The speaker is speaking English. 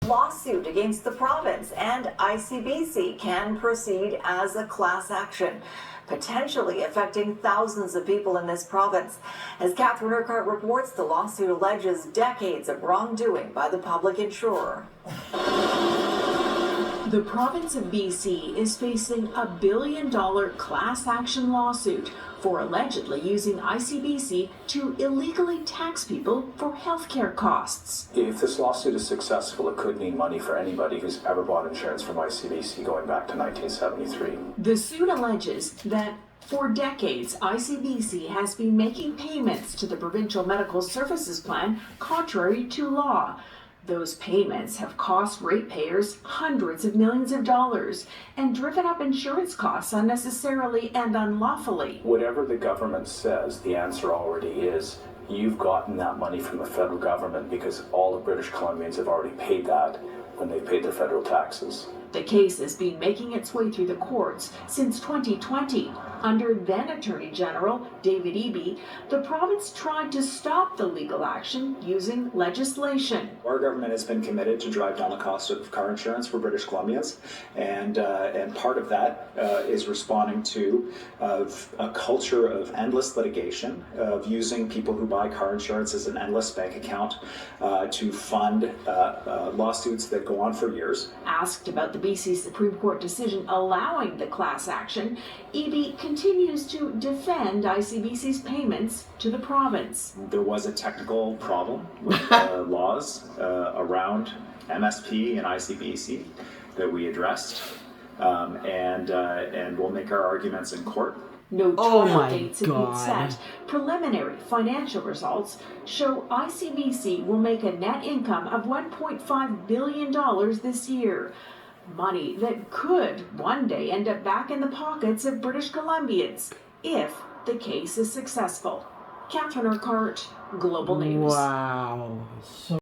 lawsuit against the province, and ICBC can proceed as a class action, potentially affecting thousands of people in this province. As Catherine Urquhart reports, the lawsuit alleges decades of wrongdoing by the public insurer. The province of BC is facing a $1 billion class action lawsuit for allegedly using ICBC to illegally tax people for healthcare costs. If this lawsuit is successful, it could mean money for anybody who's ever bought insurance from ICBC going back to 1973. The suit alleges that for decades, ICBC has been making payments to the Provincial Medical Services Plan contrary to law. Those payments have cost ratepayers hundreds of millions of dollars and driven up insurance costs unnecessarily and unlawfully. Whatever the government says, the answer already is you've gotten that money from the federal government because all the British Columbians have already paid that when they paid their federal taxes. The case has been making its way through the courts since 2020. Under then Attorney General David Eby, the province tried to stop the legal action using legislation. Our government has been committed to drive down the cost of car insurance for British Columbians, and part of that is responding to a culture of endless litigation, of using people who buy car insurance as an endless bank account to fund lawsuits that go on for years. Asked about the BC Supreme Court decision allowing the class action, Eby continues to defend ICBC's payments to the province. There was a technical problem with laws around MSP and ICBC that we addressed, and we'll make our arguments in court. No trial dates have been set. Preliminary financial results show ICBC will make a net income of $1.5 billion this year. Money that could one day end up back in the pockets of British Columbians if the case is successful. Catherine Urquhart, Global News. Wow. So